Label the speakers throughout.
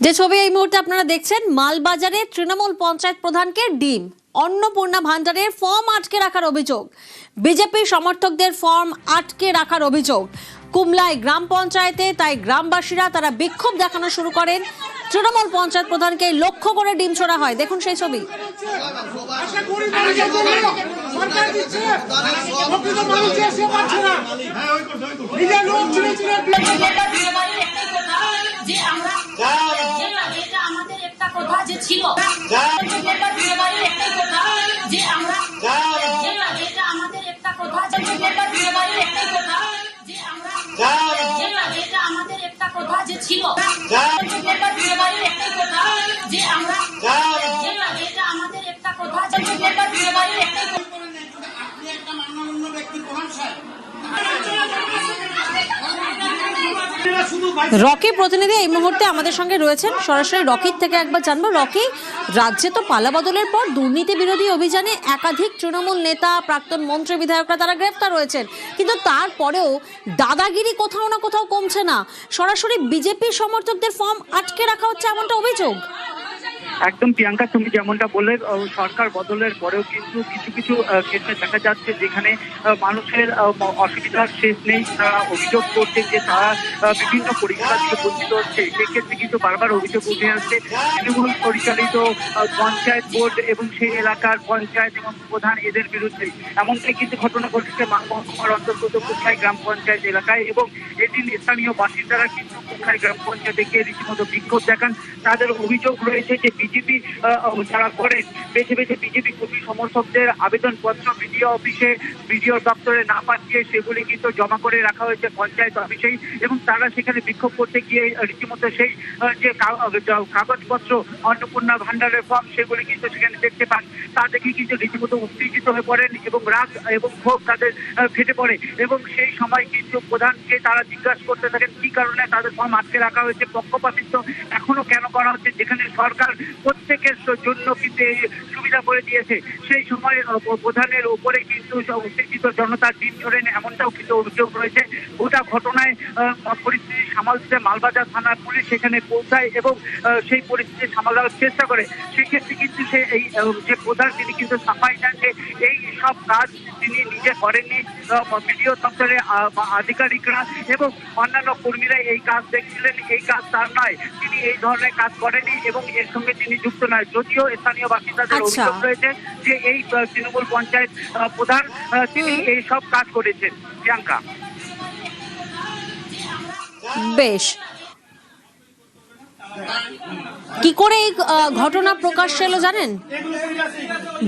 Speaker 1: যে ছবি এই মুহূর্তে আপনারা দেখছেন, মালবাজারে তৃণমূল পঞ্চায়েত প্রধানকে ডিম, অন্নপূর্ণা ভান্ডারের ফর্ম আটকে রাখার অভিযোগ, বিজেপি সমর্থকদের ফর্ম আটকে রাখার অভিযোগ কুমলায় গ্রাম পঞ্চায়েতে। তাই গ্রামবাসীরা তারা বিক্ষোভ দেখানো শুরু করেন। তৃণমূল পঞ্চায়েত প্রধানকে লক্ষ্য করে ডিম ছোড়া হয়। দেখুন সেই ছবি। রকি প্রতিনিধি এই মুহূর্তে আমাদের সঙ্গে রয়েছেন, সরাসরি রকির থেকে একবার জানবো। রকি, রাজ্যে তো পালা বদলের পর দুর্নীতি বিরোধী অভিযানে একাধিক তৃণমূল নেতা, প্রাক্তন মন্ত্রী, বিধায়করা তারা গ্রেফতার হয়েছেন, কিন্তু তারপরেও দাদাগিরি কোথাও না কোথাও কমছে না। সরাসরি বিজেপি সমর্থকদের ফর্ম আটকে রাখা হচ্ছে, এমনটা অভিযোগ।
Speaker 2: একদম প্রিয়াঙ্কা, তুমি যেমনটা বললে, সরকার বদলের পরেও কিন্তু কিছু কিছু ক্ষেত্রে দেখা যাচ্ছে যেখানে মানুষের অসুবিধার শেষ নেই। তারা অভিযোগ করছে যে তারা বিভিন্ন পরিষেবা থেকে বঞ্চিত হচ্ছে। সেক্ষেত্রে কিন্তু বারবার অভিযোগ উঠে আসছে তৃণমূল পরিচালিত পঞ্চায়েত বোর্ড এবং সেই এলাকার পঞ্চায়েত এবং প্রধান এদের বিরুদ্ধে। এমনটাই কিন্তু ঘটনা ঘটেছে মহকুমার অন্তর্গত কুমলাই গ্রাম পঞ্চায়েত এলাকায়, এবং এদিন স্থানীয় বাসিন্দারা কিন্তু কুমলাই গ্রাম পঞ্চায়েতে গিয়ে রীতিমতো বিক্ষোভ দেখান। তাদের অভিযোগ রয়েছে যে বিজেপি যারা করেন, বেছে বেছে বিজেপি কর্মী সমর্থকদের আবেদনপত্র বিডিও অফিসে, বিডিও দপ্তরে না পাঠিয়ে সেগুলি কিন্তু জমা করে রাখা হয়েছে পঞ্চায়েত অফিসেই, এবং তারা সেখানে বিক্ষোভ করতে গিয়ে রীতিমতো সেই যে কাগজপত্র, অন্নপূর্ণা ভান্ডারের ফর্ম, সেগুলি কিন্তু সেখানে দেখতে পান। তা দেখে কিন্তু রীতিমতো উত্তেজিত হয়ে পড়েন এবং রাগ এবং ক্ষোভ তাদের ফেটে পড়ে, এবং সেই সময় কিন্তু প্রধানকে তারা জিজ্ঞাসা করতে থাকেন কি কারণে তাদের ফর্ম আটকে রাখা হয়েছে, পক্ষপাতিত্ব এখনো কেন করা হচ্ছে, যেখানে সরকার প্রত্যেকের জন্য কিন্তু এই সুবিধা করে দিয়েছে। সেই সময় প্রধানের উপরে কিন্তু উত্তেজিত জনতা ডিম ছোড়েন, এমনটাও কিন্তু অভিযোগ রয়েছে। গোটা ঘটনায় পরিস্থিতি সামাল দিতে মালবাজার থানার পুলিশ সেখানে পৌঁছায় এবং সেই পরিস্থিতি সামাল দেওয়ার চেষ্টা করে। সেক্ষেত্রে কিন্তু সে এই যে প্রধান, তিনি কিন্তু সাফাই দেন যে এই সব কাজ তিনি নিজে করেননি, বিডিও দপ্তরে আধিকারিকরা এবং অন্যান্য কর্মীরা এই কাজ দেখছিলেন। এই কাজ তার নয়, তিনি এই ধরনের কাজ করেনি এবং এর সঙ্গে তিনি যুক্ত নয়। যদিও স্থানীয় বাসিন্দাদের অভিযোগ রয়েছে যে এই তৃণমূল পঞ্চায়েত প্রধান তিনি এই সব কাজ করেছেন। প্রিয়াঙ্কা,
Speaker 1: বেশ, কি করে এই ঘটনা প্রকাশ্যে এলো জানেন?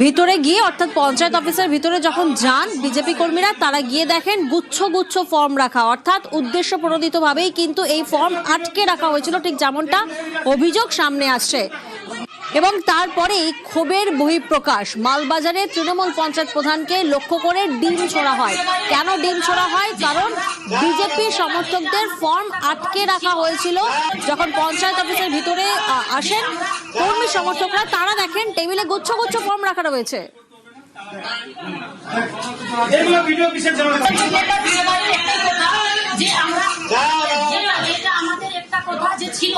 Speaker 1: ভিতরে গিয়ে, অর্থাৎ পঞ্চায়েত অফিসের ভিতরে যখন যান বিজেপি কর্মীরা, তারা গিয়ে দেখেন গুচ্ছ গুচ্ছ ফর্ম রাখা, অর্থাৎ উদ্দেশ্য প্রণোদিত ভাবেই কিন্তু এই ফর্ম আটকে রাখা হয়েছিল, ঠিক যেমনটা অভিযোগ সামনে আসছে। এবং তারপরেই ক্ষোভের বহিঃপ্রকাশ। মালবাজারে তৃণমূল পঞ্চায়েত প্রধানকে লক্ষ্য করে ডিম ছোড়া হয়। কেন ডিম ছোড়া হয়? কারণ বিজেপি সমর্থকদের ফর্ম আটকে রাখা হয়েছিল। যখন পঞ্চায়েত অফিসের ভিতরে আসেন কর্মী সমর্থকরা, তারা দেখেন টেবিলে গুচ্ছ গুচ্ছ ফর্ম রাখা রয়েছে।
Speaker 3: আমাদের একটা কথা যে ছিল